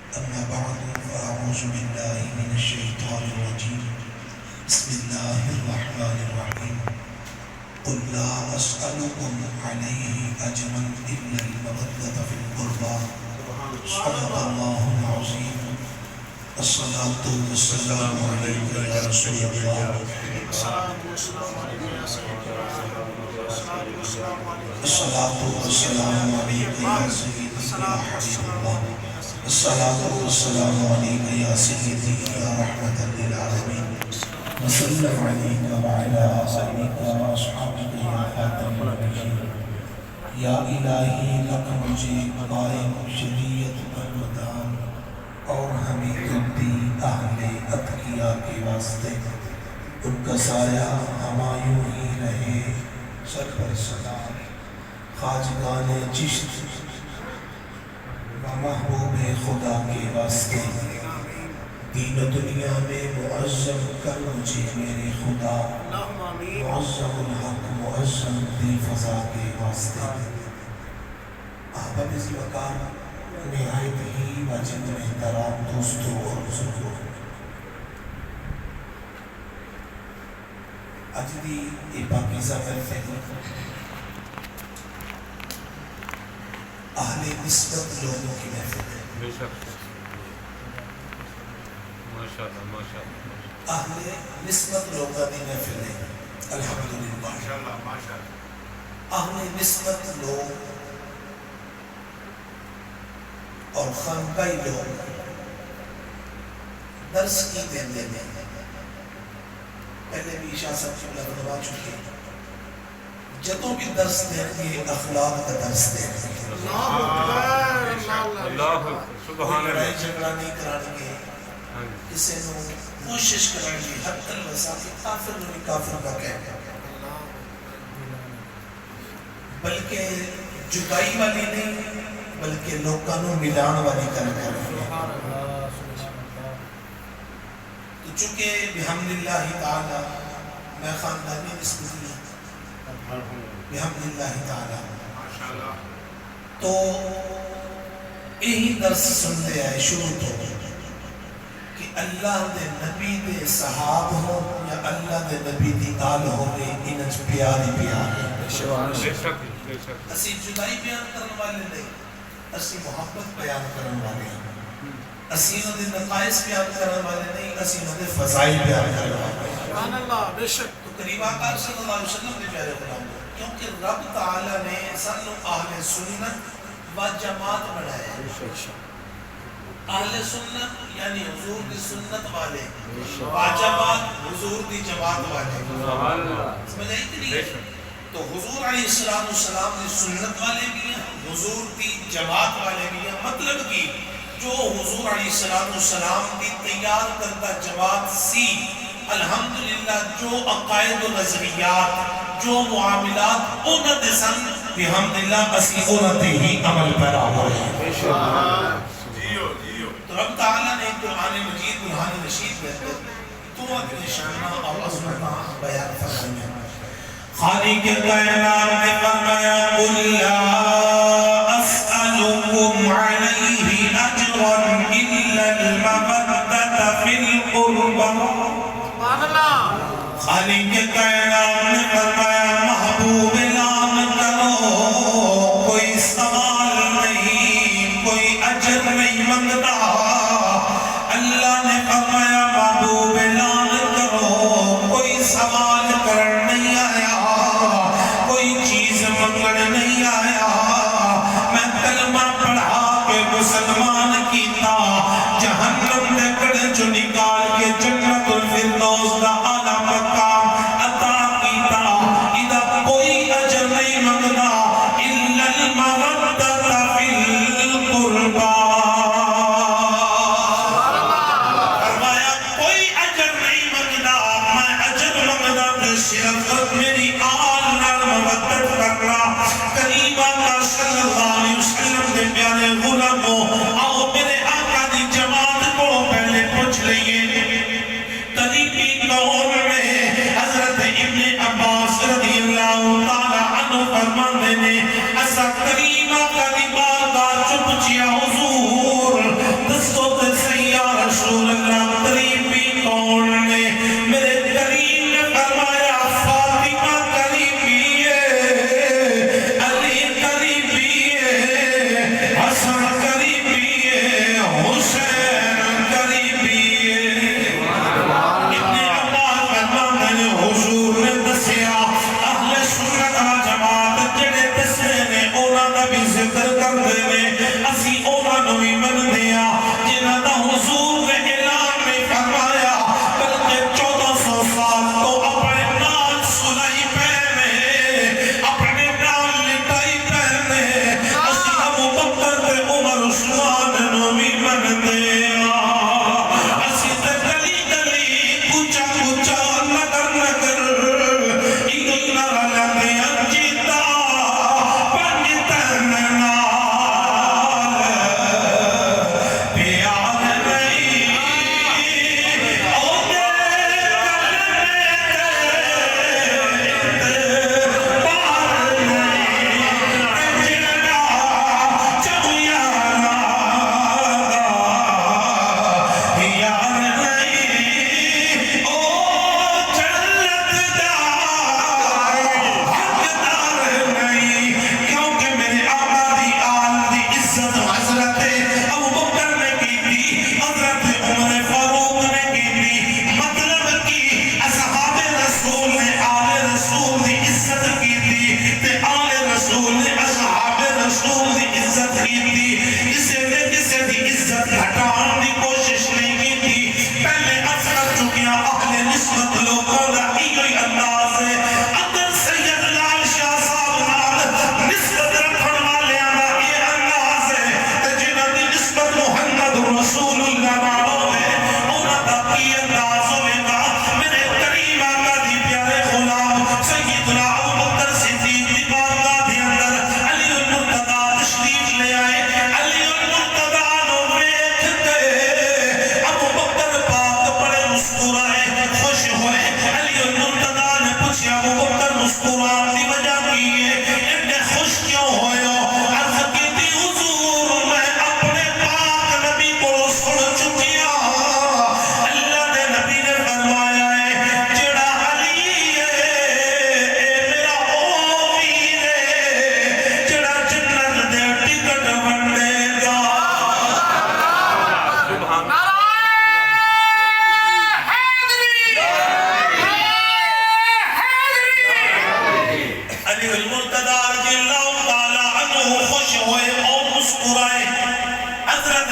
أما بعد فأعوذ بالله من الشيطان الرجيم بسم الله الرحمن الرحيم قل لا أسألكم عليه أجرا إلا المودة في القربى صدق الله العظيم الصلاة والسلام عليك يا رسول الله الصلاة والسلام عليك يا سيدي يا حبيب الله الصلاة والسلام عليك يا سيدي يا رحمة للعالمين وسلم عليك وعلى آلك وأصحابك يا خاتم النبيين یا الہی لک مجھے قائم شریعت پر مدام اور ہمیں تبدی اہل اتقیاء کے واسطے ان کا سایہ ہمایوں ہی رہے سر پر سلام خواجگان چشت و محبوب خدا کے واسطے دین و دنیا میں معظم کر مجھے میرے خدا معظم الحق معظم دل فضا کے واسطے احباب اس وقار نہایت ہی واجب محترام دوستوں اور بزرگوں آج دی یہ پاکیزہ محفل اہل نسبت لوگوں کی محفل ہے اہل نسبت لوگوں کی محفل ہے الحمدللہ اہل نسبت لوگ اور خانقائی لوگ درس کی دیندے میں پہلے بھی عشاء صاحب شبلہ بنوا چکے جدوں بھی درس دیں گے اخلاق کا درس دیں گے اللہ سبحان اللہ جھگڑا نہیں کرائیں گے کسی نو کوشش کریں گے حق الوسا کہ کافر نہیں کافر کا کہہ بلکہ جدائی والی نہیں بلکہ لوگوں ملان والی کریں گے تو چونکہ بحمداللہ تعالی میں خاندانی نسبت نہیں بحمداللہ تعالی تو یہی درس سنتے آئے شروع تو کہ اللہ دے نبی دے صحاب ہو یا اللہ دے نبی دی آل ہو گے انج پیاری پیاری اسی جدائی بیان کرنے والے نہیں اسی محبت بیان کرنے والے ہیں اسی انہوں دے نقائص بیان کرنے والے نہیں اسی انہوں دے فضائی بیان کرنے والے ہیں سبحان اللہ بے شک تو قریب آقا صلی اللہ علیہ وسلم نے پیارے غلام کیونکہ رب تعالی نے سنو اہل سنت و جماعت بڑھایا ہے اہل سنت یعنی حضور دی سنت والے واجبات حضور دی جماعت والے سمجھ آئی کہ نہیں تو حضور علیہ السلام دی سنت والے بھی ہیں حضور دی جماعت والے بھی ہیں مطلب کی جو حضور علیہ السلام دی تیار کردہ جماعت سی الحمدللہ جو عقائد و نظریات جو معاملات انہوں نے سن بحمدللہ اسی انہوں نے ہی عمل پیرا ہوئے ہیں تو رب تعالیٰ نے قرآن مجید برہان رشید میں تو اپنے شانہ اور عظمتہ بیان فرمائے خالق کائنات نے فرمایا قل لا اسألكم عليه اجرا الا المودة في القربى خالق کائنات نے فرمایا محبوب اعلان کرو کوئی سوال نہیں کوئی اجر نہیں مانگتا اللہ نے فرمایا محبوب اعلان کرو کوئی سوال کر نہیں آیا کوئی چیز منگڑ نہیں آیا میں کلمہ پڑھا کے مسلمان کیتا جہنم نے کڑے جو نکال کے جنت الفردوس دا اعلی مقام عطا کیتا ادھا کوئی اجر نہیں منگنا الا المودة فی القربى فرمایا کوئی اجر نہیں منگنا میں اجر منگنا صرف میری آل نال مودت کرنا قریب آقا صلی اللہ علیہ وسلم دے پیارے غلاموں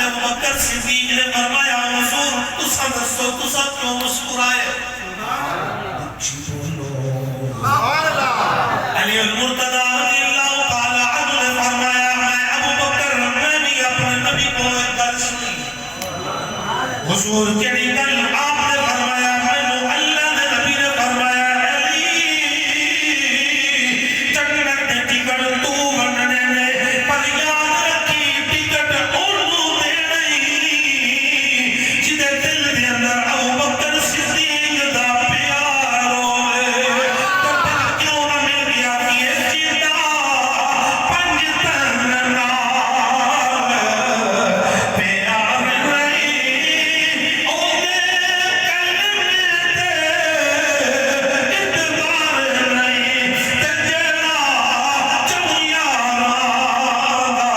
ابو بکر صدیق نے فرمایا حضور تسا دسو تسا کیوں مسکرائے؟ اچھی بولو علی المرتضی رضی اللہ تعالی عنہ نے فرمایا میں ابو بکر میں بھی اپنے نبی کو ایک گل سنی حضور کیڑی گل آپ نے فرمایا مینوں اللہ نے نبی نے فرمایا علی جنت دے ٹکٹ تو ونڈنے نے پر یاد رکھی ٹکٹ اونوں دینی جدے دل دے اندر ابو بکر صدیق دا پیار ہوے تے پھر کیوں نہ مل گیا کہ جیتا پنج تن نال پیار نہیں او دے کلمے تے اعتبار نہیں تے جڑا چمیاراں دا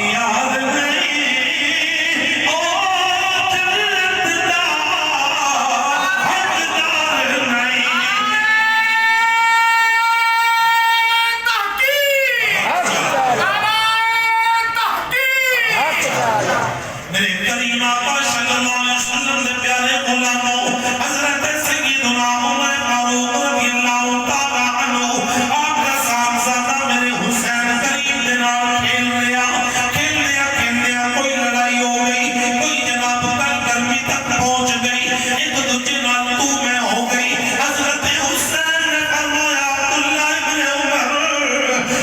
یاد نہیں او جنت دا حقدار نہیں میرے کریم آقا صلی اللہ علیہ وسلم دے پیارے غلاموں حضرت سیدنا عمر فاروق رضی اللہ تعالی عنہ آپ کا صاحبزادہ میرے حسین کریم دے نال کھیل رہا کوئی لڑائی ہو گئی کوئی جناب کل گرمی تک پہنچ گئی ایک دوجے نال تو میں ہو گئی حضرت حسین نے فرمایا عبداللہ ابن عمر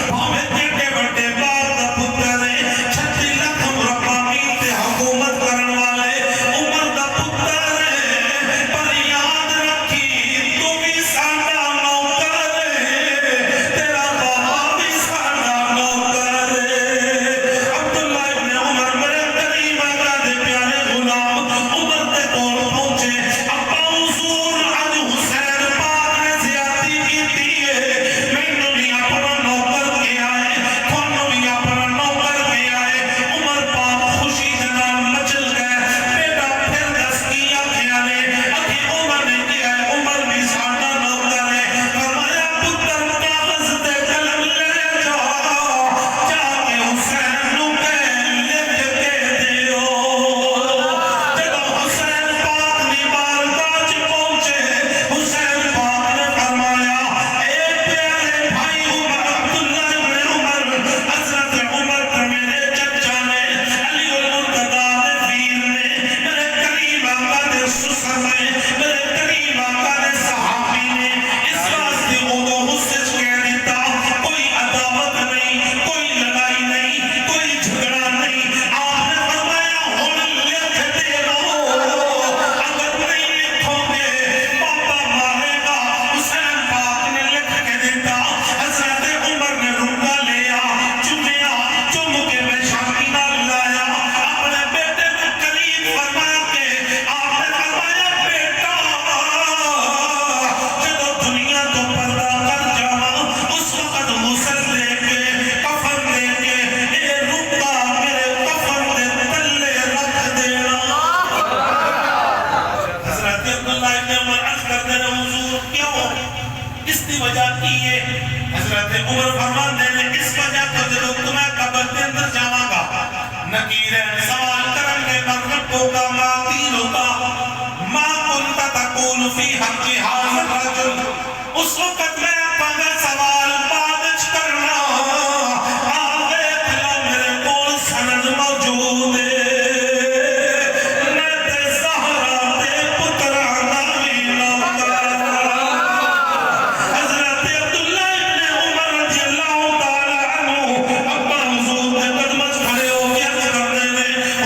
بھاوے تیٹے بڑے باپ دا پتر ہے 36 لاکھ مربع میل تے حکومت کرن والے عمر دا پتر ہے پر یاد رکھی تو بھی ساڈا نوکر ہے تیرا بابا بھی ساڈا نوکر ہے عبداللہ ابن عمر میرے کریم آقا دے پیارے غلام عمر دے کول پہنچے ابا حضور اج حسین پاک نے زیادتی کیتی ہے مینوں بھی اپنا نوکر کیا ہے تھانوں بھی اپنا نوکر کیا ہے عمر پاک خوشی دے نال مچل گئے بیٹا پھر دس کی آکھیا نے اکھی عمر نے کیا ہے عمر بھی ساڈا نوکر ہے فرمایا پتر کاغذ تے قلم لے جا جا کے حسین نو کہہ لکھ کے دیو جدوں حسین پاک دی بارگاہ وچ پہنچے حسین پاک نے فرمایا اے پیارے بھائی عمر عبداللہ ابن عمر حضرت عمر تے میرے چچا نے علی المرتضی دے پیر نے میرے کریم آقا دے سسر نے میرے کریم آقا دے صحابی نے اس واسطے اودوں غصے چ کہہ دیتا کوئی عداوت نہیں کوئی لڑائی نہیں کوئی جھگڑا نہیں آپ نے فرمایا ہن لکھ دیو اگر نہیں لکھو گے بابا مارے گا حسین پاک نے لکھ کے دیتا حضرت عمر نے روکا لیا چومیا چوم کے میں شامی نال لایا اپنے بیٹے کو قریب فرمایا کہ آپ نے فرمایا بیٹا جدو دنیا تو پردہ کر جاواں اس وقت غسل دے کے کفن دے کے اے روکا میرے کفن دے تلے رکھ دینا حضرت عبداللہ ابن عمر عرض کرتے ہیں حضور کیوں اس کی وجہ کی ہے حضرت عمر فرماتے ہیں اس وجہ تو جب تمہیں قبر کے اندر جاواں گا نکیرین سوال کرن گے من ربو کا ما دینکا ما کنت تقول فی حق ھذا الرجل اس وقت میں اپنا سوال بعد کرنا آگے کھلا میرے کول سند موجود ہے میں تے زہرا تے پتراں دا وی نوکر حضرت عبداللہ ابن عمر رضی اللہ تعالی عنہ ابا حضور دے قدم وچ کھڑے ہو کے عرض کردے نے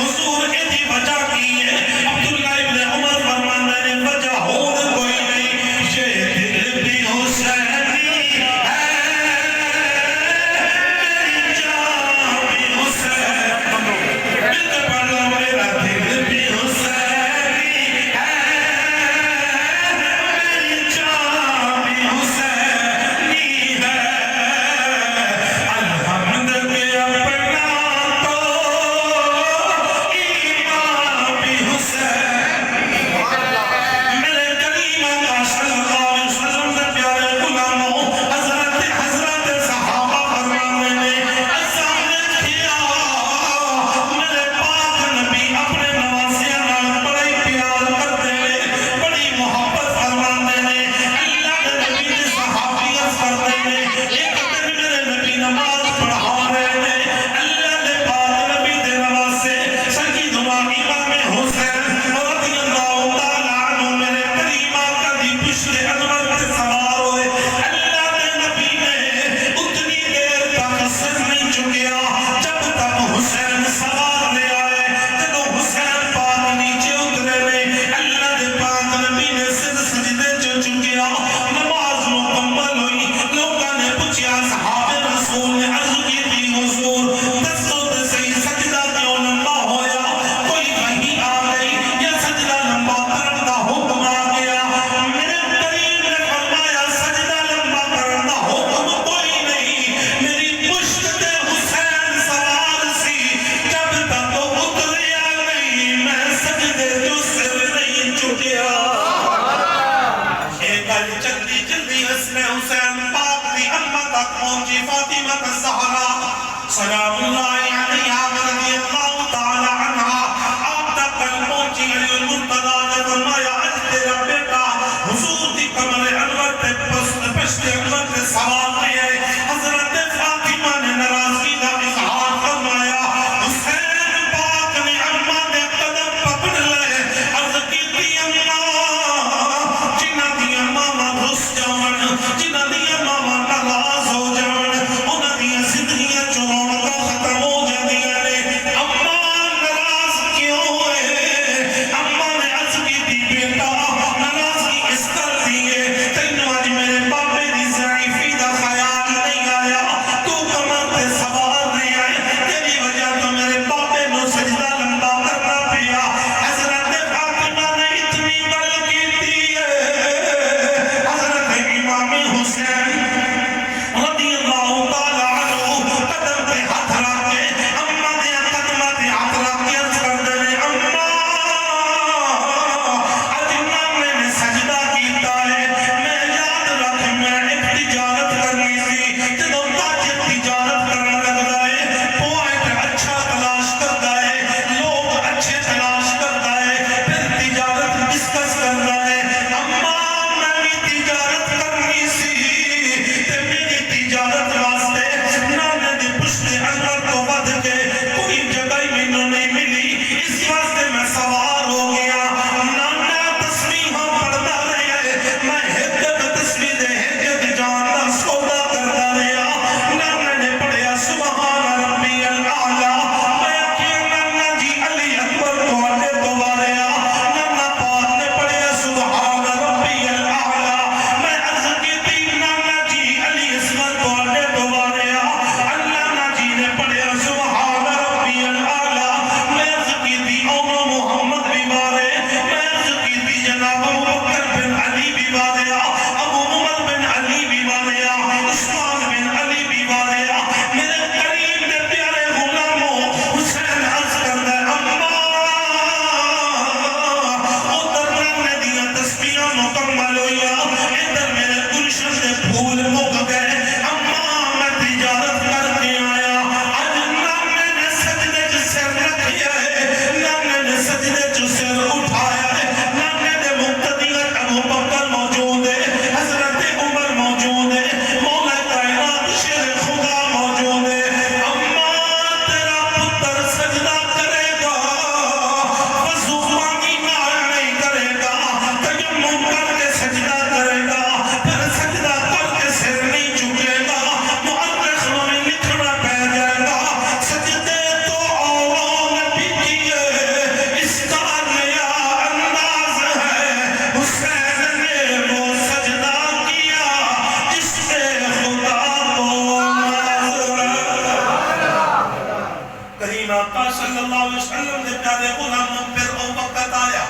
پاک صلی اللہ علیہ وسلم نے پیارے غلاموں پھر او وقت آیا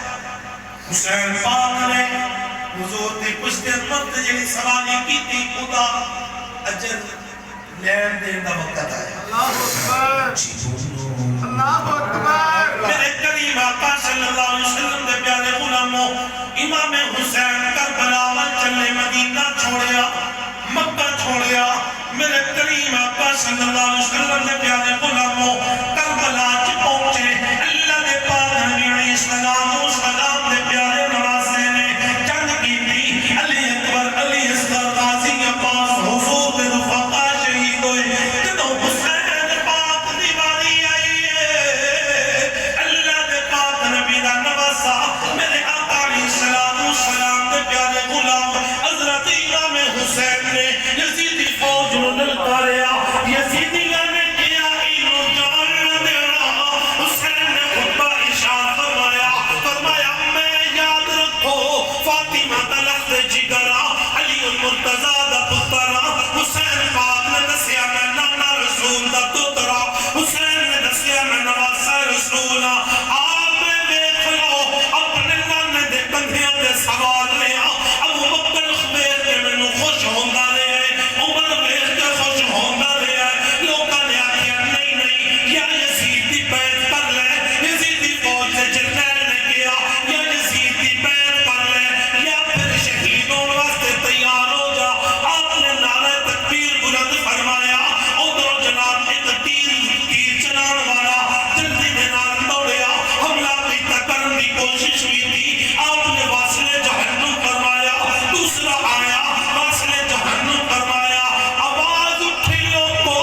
حسین پاک نے حضور نے کچھ دن وقت جڑی سوالی کی تھی خدا اجر لین دین دا وقت آیا اللہ اکبر اللہ اکبر میرے کریم آقا صلی اللہ علیہ وسلم نے پیارے غلاموں امام حسین کربلا وال چلے مدینہ چھوڑیا مکہ چھوڑیا میرے کریم آقا صلی اللہ علیہ وسلم نے پیارے غلاموں کربلا چ پہنچے اللہ دے پاک نبی علیہ السلام دے پیارے نواسے نے جنگ کی تھی علی اکبر علی اصغر غازی عباس حضور دے رفقا شہید ہوئے جدو حسین پاک دی باری آئی ہے اللہ دے پاک نبی دا نواسا میرے آقا علیہ السلام دے پیارے غلام حضرت امام حسین نے یزیدی فوج نو للکاریا یزیدیاں نے کیا اینو جان دینا حسین نے خطبہ ارشاد فرمایا میں یاد رکھو فاطمہ دا لخت جگرا علی المرتضی دا پترا حسین پاک نے دسیا میں نانا رسول دا دوترا حسین نے دسیا میں نواسا رسولا آپ میں دیکھ لو اپنے نانے دے بندھیاں دے سوال لیا ابو بکر خبیر کے میں نو خوش ہوندہ رہے عمر بیخ کے خوش ہوندہ رہے لوگاں نے آکھیا نہیں نہیں یا یزیدی بیعت کر لے یزیدی فوج سے جرنیل نے کیا یا یزیدی بیعت کر لے یا پھر شہیدوں واسطے تیار ہو جا آپ نے نعرہ تکبیر بلند فرمایا ادھر جناب ایک تیر چلان والا جلدی دے نال دوڑیا حملہ کی کرنے کی کوشش ہوئی تھی آپ نے واصل جہنم فرمایا دوسرا آیا واصل جہنم فرمایا آواز اٹھی لوگو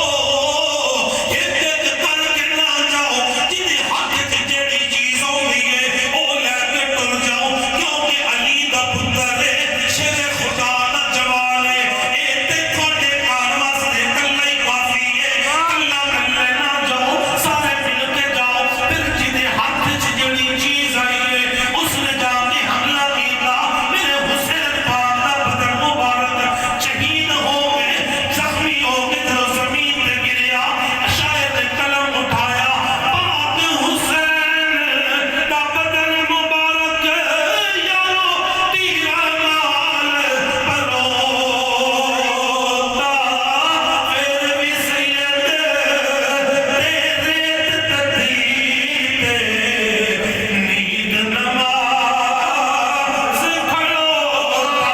ایک ایک کر کے نہ جاؤ جنہیں حق جیڑی چیز ہوئی ہے وہ لے کے ٹر جاؤ کیونکہ علی دا پتر ہے شیر خدا دا جوان ہے ایک تھوڑے کار واسطے کلہ ہی کافی ہے کلہ کلہ نہ جاؤ سارے مل کے جاؤ پھر جنہیں حق جیڑی چیز آئی ہے اس نے جا کے حملہ کیتا میرے حسین پاک دا بدن مبارک شہید ہو گئے زخمی ہو گئے جو زمین تے گریا شاید قلم اٹھایا پاک حسین دا بدن مبارک یارو تیرا نال پروتا پھر بھی سید تیرے تدیتے نیند نماز کھڑوتا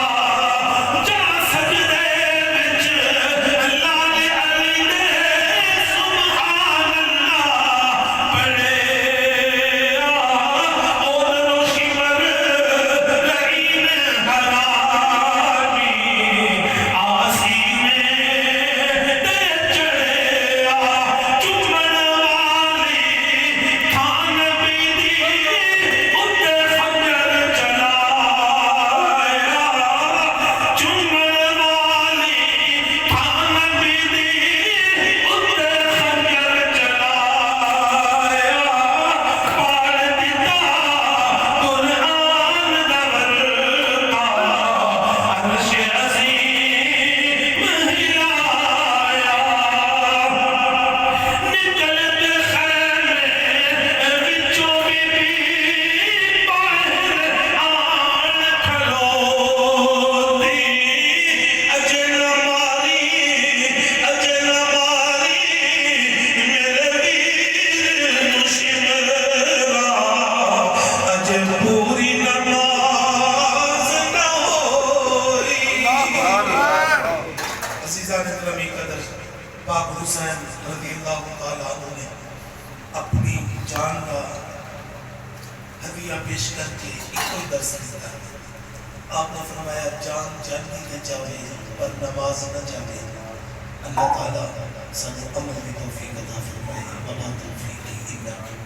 جا سجدے وچ اللہ نے علی نے سبحان اللہ پڑھیا اودرو شمر لعین حرامی آسینے دے چڑھیا چمن والی تھان بیدی اتے خنجر چلایا چمن والی تھان بیدی اتے خنجر چلایا پاڑ دیتا قرآن دا ورقہ عرش عظیم ہلایا نکلتے خیمے وچوں بی باہر آن کھلوتی اجل ماری میرے ویر نشمرا اجل پوری نماز نہ ہوئی عزیزان اکرامی قدر پاک حسین رضی اللہ تعالیٰ عنہ نے اپنی جان کا ہدیہ پیش کر کے ایک کوئی درس دیتا ہے آپ نے فرمایا جان جانے نہ جاوے پر نماز نہ جاوے اللہ تعالیٰ سب عمل میں توفیق عطا فرمائے ولا توفیق الا باللہ